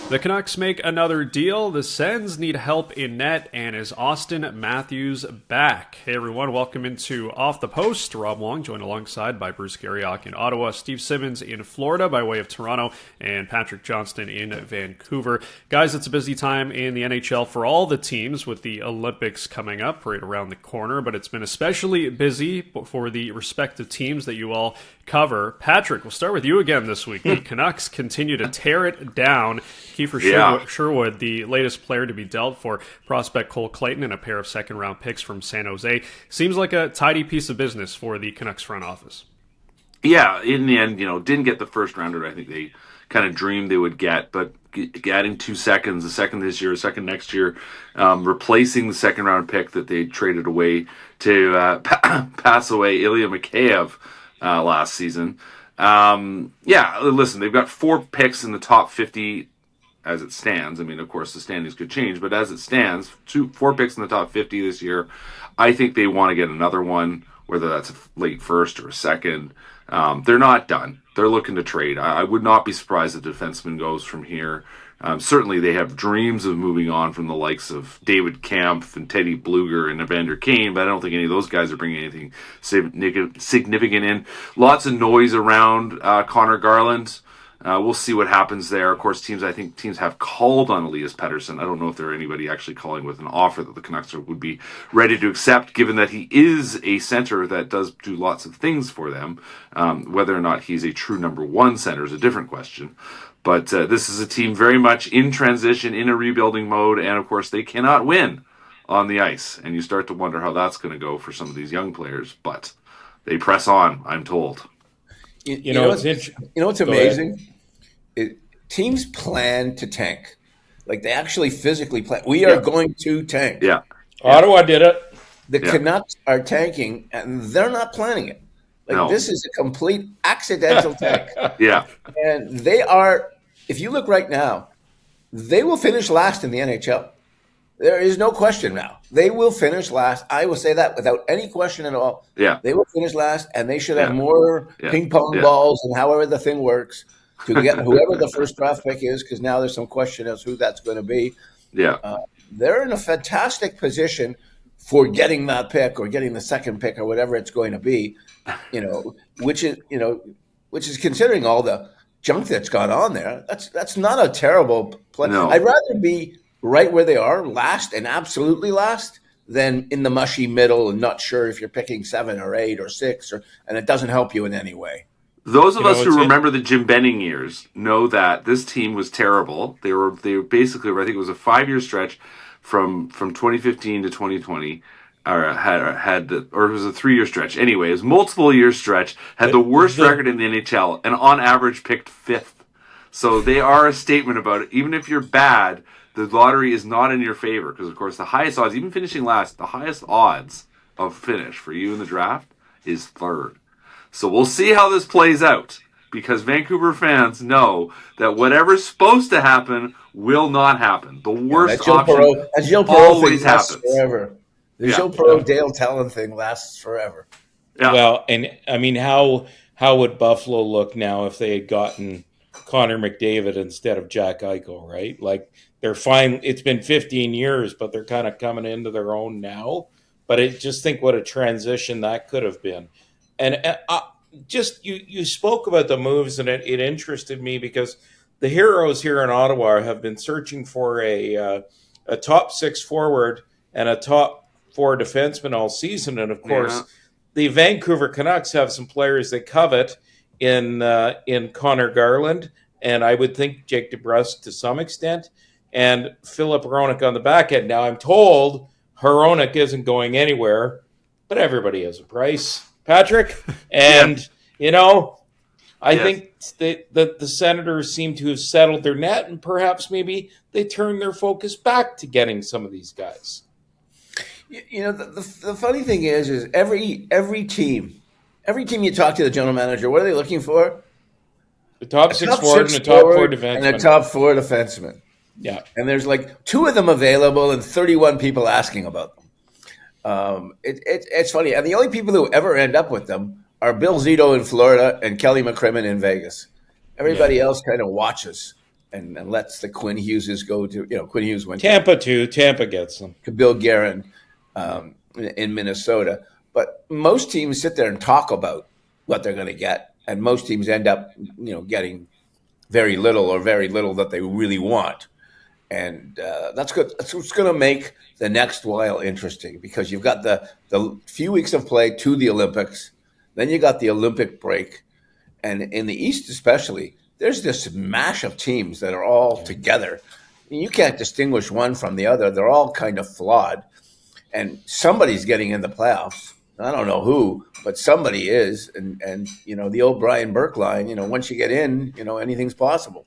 The Canucks make another deal. The Sens need help in net, and is Auston Matthews back? Hey everyone, welcome into Off the Post. Rob Wong joined alongside by Bruce Garrioch in Ottawa, Steve Simmons in Florida by way of Toronto, and Patrick Johnston in Vancouver. Guys, it's a busy time in the NHL for all the teams with the Olympics coming up right around the corner, but it's been especially busy for the respective teams that you all cover. Patrick, we'll start with you again this week. The Canucks continue to tear it down. Kiefer Sherwood, the latest player to be dealt for prospect Cole Clayton and a pair of second-round picks from San Jose. Seems like a tidy piece of business for the Canucks front office. Yeah, in the end, didn't get the first rounder I think they kind of dreamed they would get, but adding 2 seconds, a second this year, a second next year, replacing the second-round pick that they traded away to pass away Ilya Mikheyev last season. Listen, they've got 4 picks in the top 50 as it stands. I mean, of course, the standings could change, but as it stands, 4 picks in the top 50 this year. I think they want to get another one, whether that's a late first or a second. They're not done. They're looking to trade. I would not be surprised if the defenseman goes from here. Certainly, they have dreams of moving on from the likes of David Kampf and Teddy Bluger and Evander Kane, but I don't think any of those guys are bringing anything significant in. Lots of noise around Connor Garland. We'll see what happens there. Of course, I think teams have called on Elias Pettersson. I don't know if there's anybody actually calling with an offer that the Canucks would be ready to accept, given that he is a center that does do lots of things for them. Whether or not he's a true number one center is a different question. But this is a team very much in transition, in a rebuilding mode, and of course they cannot win on the ice. And you start to wonder how that's going to go for some of these young players. But they press on, I'm told. You know what's amazing? Teams plan to tank. Like, they actually physically plan. We are going to tank. Yeah. Ottawa did it. The Canucks are tanking, and they're not planning it. This is a complete accidental tank. Yeah. And they are, if you look right now, they will finish last in the NHL. There is no question now. They will finish last. I will say that without any question at all. Yeah. They will finish last, and they should have more ping pong balls and however the thing works to get whoever the first draft pick is, because now there's some question as to who that's going to be. Yeah. They're in a fantastic position for getting that pick or getting the second pick or whatever it's going to be, which is considering all the junk that's gone on there. That's not a terrible play. No. I'd rather be right where they are, last and absolutely last, than in the mushy middle and not sure if you're picking 7 or 8 or 6, and it doesn't help you in any way. Those of us who remember the Jim Benning years know that this team was terrible. They were basically, I think it was a 5-year stretch from 2015 to 2020, or it was a 3-year stretch. Anyway, it was multiple year stretch, had the worst record in the NHL, and on average picked 5th. So they are a statement about it. Even if you're bad, the lottery is not in your favor, because of course the highest odds, even finishing last, the highest odds of finish for you in the draft is 3rd. So we'll see how this plays out, because Vancouver fans know that whatever's supposed to happen will not happen. The worst option always happens. Forever. The Joe Perreault Dale Talon thing lasts forever. Yeah. Well, and I mean, how would Buffalo look now if they had gotten Connor McDavid instead of Jack Eichel, right? Like, they're fine. It's been 15 years, but they're kind of coming into their own now. But just think what a transition that could have been. And just you spoke about the moves, and it interested me because the heroes here in Ottawa have been searching for a top 6 forward and a top 4 defenseman all season. And of course, the Vancouver Canucks have some players they covet in Connor Garland, and I would think Jake DeBrusk to some extent, and Philip Hronek on the back end. Now, I'm told Hronek isn't going anywhere, but everybody has a price, Patrick. And, I think that the Senators seem to have settled their net, and perhaps maybe they turn their focus back to getting some of these guys. The funny thing is every team you talk to the general manager, what are they looking for? The top 6 forward and the top 4 defensemen. And the top 4 defensemen. Yeah. And there's like 2 of them available and 31 people asking about them. It's funny. And the only people who ever end up with them are Bill Zito in Florida and Kelly McCrimmon in Vegas. Everybody else kind of watches. and lets the Quinn Hugheses go to, Quinn Hughes went Tampa too. Tampa gets them. to Bill Guerin in Minnesota. But most teams sit there and talk about what they're going to get, and most teams end up, getting very little or very little that they really want. And that's good. That's what's going to make the next while interesting, because you've got the few weeks of play to the Olympics, then you got the Olympic break, and in the East especially, there's this mash of teams that are all together. You can't distinguish one from the other. They're all kind of flawed, and somebody's getting in the playoffs. I don't know who, but somebody is, and the old Brian Burke line. Once you get in, anything's possible.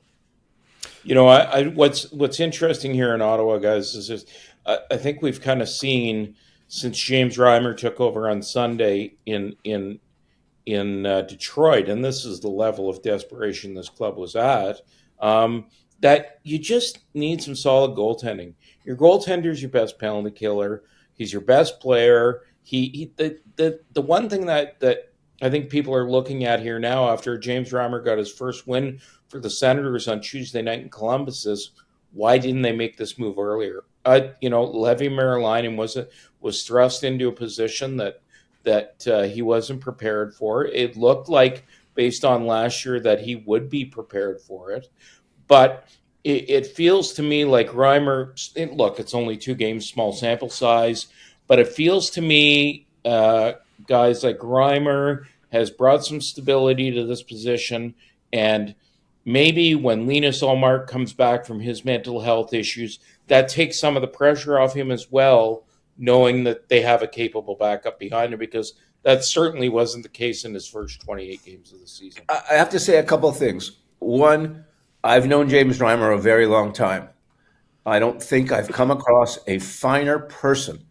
What's interesting here in Ottawa, guys, is just, I think we've kind of seen since James Reimer took over on Sunday in Detroit, and this is the level of desperation this club was at, that you just need some solid goaltending. Your goaltender's your best penalty killer. He's your best player. The one thing that I think people are looking at here now, after James Reimer got his first win for the Senators on Tuesday night in Columbus, is why didn't they make this move earlier? Levi Merulainen was thrust into a position that he wasn't prepared for. It looked like, based on last year, that he would be prepared for it. But it feels to me like Reimer, it's only 2 games, small sample size, but it feels to me, guys like Reimer has brought some stability to this position, and maybe when Linus Ullmark comes back from his mental health issues, that takes some of the pressure off him as well, knowing that they have a capable backup behind him, because that certainly wasn't the case in his first 28 games of the season. I have to say a couple of things. One, I've known James Reimer a very long time. I don't think I've come across a finer person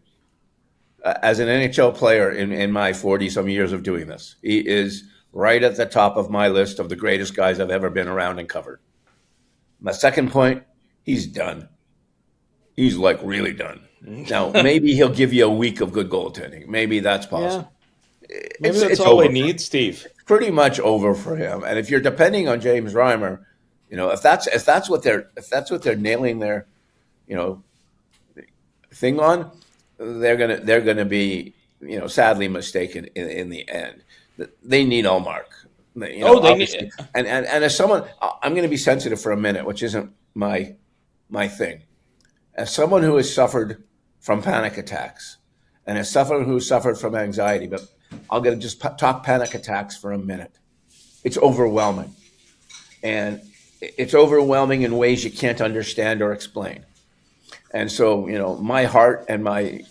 as an NHL player in my 40-some years of doing this. He is right at the top of my list of the greatest guys I've ever been around and covered. My second point, he's done. He's really done. Now, maybe he'll give you a week of good goaltending. Maybe that's possible. Yeah. Maybe that's all they need, Steve. It's pretty much over for him. And if you're depending on James Reimer, if that's what they're nailing their, thing on, they're gonna be, sadly mistaken in the end. They need Ullmark. They need. And as someone, I'm going to be sensitive for a minute, which isn't my thing. As someone who has suffered from panic attacks, and as someone who has suffered from anxiety, but I'm going to just talk panic attacks for a minute. It's overwhelming, and it's overwhelming in ways you can't understand or explain. And so, my heart and my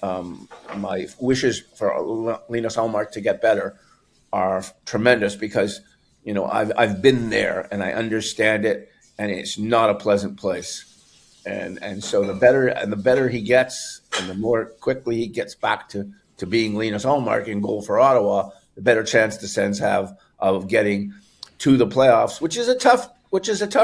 wishes for Linus Ullmark to get better are tremendous, because, I've been there and I understand it, and it's not a pleasant place. And so the better he gets, and the more quickly he gets back to being Linus Ullmark in goal for Ottawa, the better chance the Sens have of getting to the playoffs, which is a tough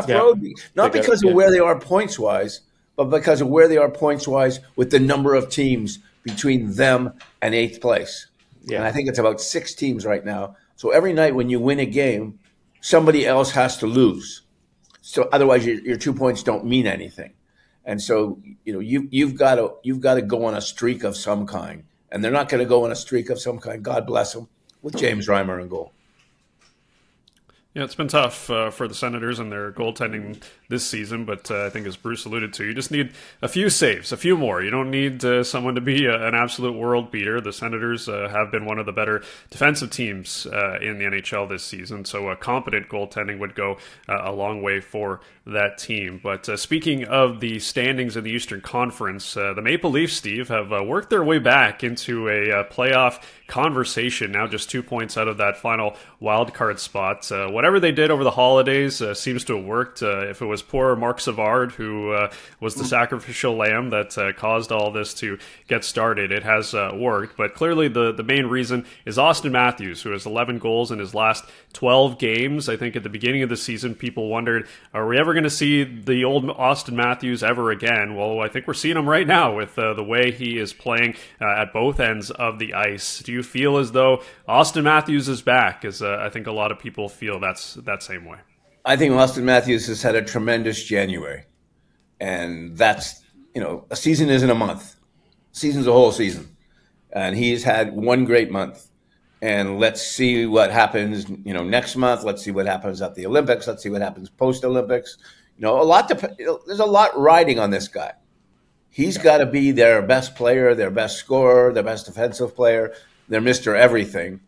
road. Not because of where they are points wise, but because of where they are points wise with the number of teams between them and 8th place. Yeah. And I think it's about 6 teams right now. So every night when you win a game, somebody else has to lose. So otherwise your 2 points don't mean anything. And so, you've got to go on a streak of some kind. And they're not going to go on a streak of some kind, God bless them, with James Reimer in goal. Yeah, it's been tough for the Senators and their goaltending this season, but I think, as Bruce alluded to, you just need a few saves, a few more. You don't need someone to be an absolute world beater. The Senators have been one of the better defensive teams in the NHL this season, so competent goaltending would go a long way for that team. But speaking of the standings in the Eastern Conference, the Maple Leafs, Steve, have worked their way back into a playoff conversation, now just 2 points out of that final wildcard spot. Whatever they did over the holidays seems to have worked. If it was poor Mark Savard, who was the sacrificial lamb that caused all this to get started, it has worked. But clearly the main reason is Auston Matthews, who has 11 goals in his last 12 games. I think at the beginning of the season, people wondered, are we ever going to see the old Auston Matthews ever again? Well, I think we're seeing him right now with the way he is playing at both ends of the ice. Do you feel as though Auston Matthews is back? As I think a lot of people feel that same way. I think Auston Matthews has had a tremendous January. And that's, a season isn't a month. Season's a whole season. And he's had one great month. And let's see what happens, next month. Let's see what happens at the Olympics. Let's see what happens post-Olympics. There's a lot riding on this guy. He's got to be their best player, their best scorer, their best defensive player, their Mr. Everything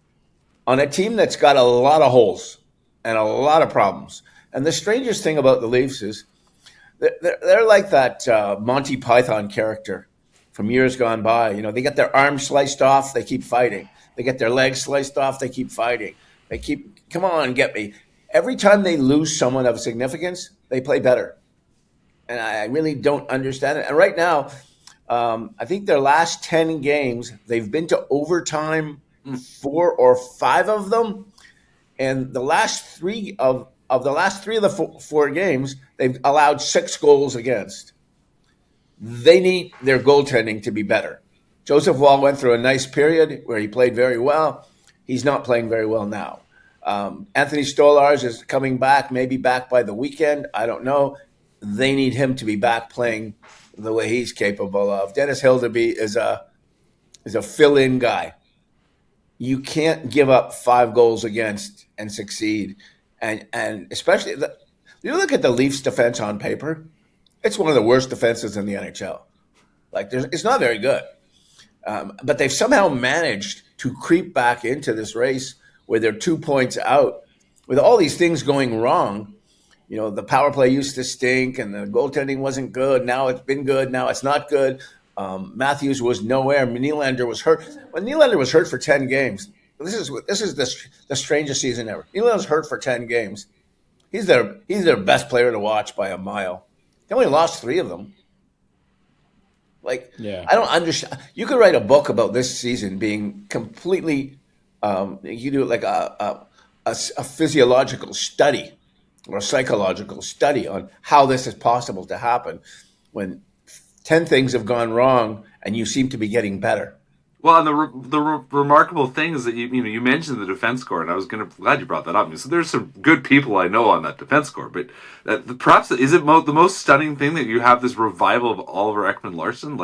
on a team that's got a lot of holes and a lot of problems. And the strangest thing about the Leafs is they're like that Monty Python character from years gone by. They get their arms sliced off, they keep fighting. They get their legs sliced off, they keep fighting. Come on, get me. Every time they lose someone of significance, they play better. And I really don't understand it. And right now, I think their last 10 games, they've been to overtime 4 or 5 of them. And the last 3 of the 4 games, they've allowed 6 goals against. They need their goaltending to be better. Joseph Wong went through a nice period where he played very well. He's not playing very well now. Anthony Stolarz is coming back, maybe back by the weekend. I don't know. They need him to be back playing the way he's capable of. Dennis Hildeby is a fill-in guy. You can't give up 5 goals against and succeed. And especially, you look at the Leafs defense on paper, it's one of the worst defenses in the NHL. It's not very good. But they've somehow managed to creep back into this race where they're 2 points out. With all these things going wrong, the power play used to stink and the goaltending wasn't good. Now it's been good. Now it's not good. Matthews was nowhere. Nylander was hurt. When Nylander was hurt for 10 games, this is the strangest season ever. Nylander's hurt for 10 games. He's their best player to watch by a mile. They only lost 3 of them. I don't understand. You could write a book about this season being completely, you do it like a physiological study or a psychological study on how this is possible to happen when 10 things have gone wrong and you seem to be getting better. Well, and the remarkable thing is that you mentioned the defense corps, and I was glad you brought that up. So there's some good people I know on that defense corps, but perhaps is it the most stunning thing that you have this revival of Oliver Ekman-Larsson?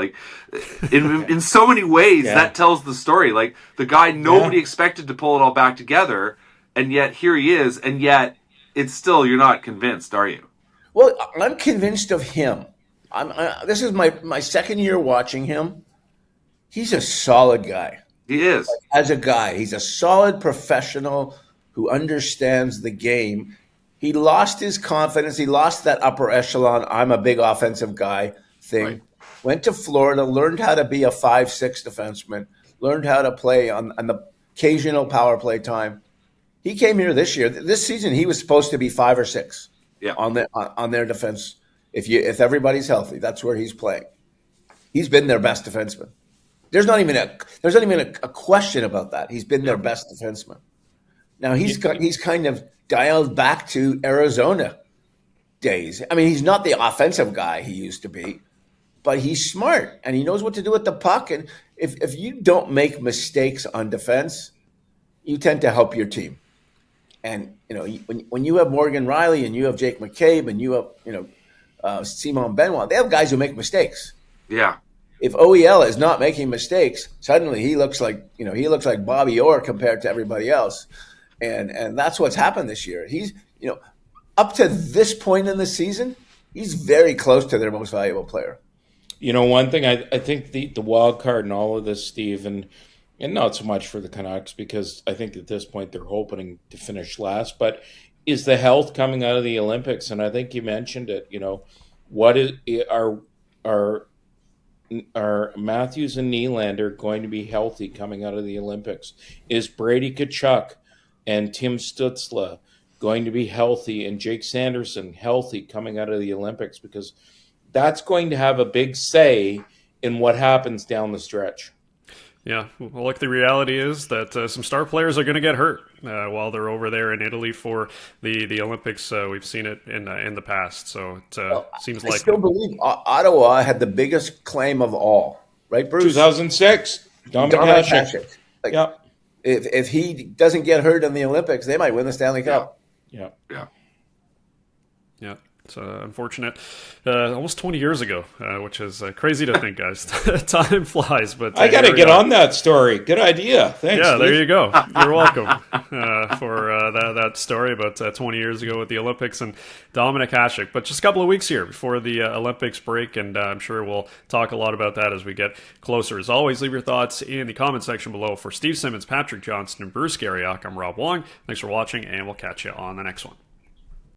In so many ways, that tells the story. The guy nobody expected to pull it all back together, and yet here he is, and yet it's still, you're not convinced, are you? Well, I'm convinced of him. This is my second year watching him. He's a solid guy. He is. As a guy, he's a solid professional who understands the game. He lost his confidence. He lost that upper echelon, I'm a big offensive guy thing. Right. Went to Florida, learned how to be a 5-6 defenseman, learned how to play on the occasional power play time. He came here this year. This season, he was supposed to be 5 or 6 on their defense. If everybody's healthy, that's where he's playing. He's been their best defenseman. There's not even a question about that. He's been their best defenseman. Now he's kind of dialed back to Arizona days. I mean, he's not the offensive guy he used to be, but he's smart and he knows what to do with the puck. And if you don't make mistakes on defense, you tend to help your team. And when you have Morgan Riley and you have Jake McCabe and you have Simon Benoit, they have guys who make mistakes. Yeah. If OEL is not making mistakes, suddenly he looks like Bobby Orr compared to everybody else, and that's what's happened this year. He's up to this point in the season, he's very close to their most valuable player. One thing I think the wild card in all of this, Steve, and not so much for the Canucks because I think at this point they're hoping to finish last, but is the health coming out of the Olympics, and I think you mentioned it. What are Matthews and Nylander going to be healthy coming out of the Olympics? Is Brady Tkachuk and Tim Stützle going to be healthy and Jake Sanderson healthy coming out of the Olympics? Because that's going to have a big say in what happens down the stretch. Yeah, well, the reality is that some star players are going to get hurt while they're over there in Italy for the Olympics. We've seen it in the past, so it seems like I still believe Ottawa had the biggest claim of all, right, Bruce? 2006, Dominik Hasek. If he doesn't get hurt in the Olympics, they might win the Stanley Cup. Yeah. Yeah. It's unfortunate. Almost 20 years ago, which is crazy to think, guys. Time flies, but I got to get on that story. Good idea. Thanks. Yeah, Steve. there you go. You're welcome for that story about 20 years ago with the Olympics and Dominic Hasek. But just a couple of weeks here before the Olympics break, and I'm sure we'll talk a lot about that as we get closer. As always, leave your thoughts in the comment section below. For Steve Simmons, Patrick Johnston, and Bruce Garrioch, I'm Rob Wong. Thanks for watching, and we'll catch you on the next one.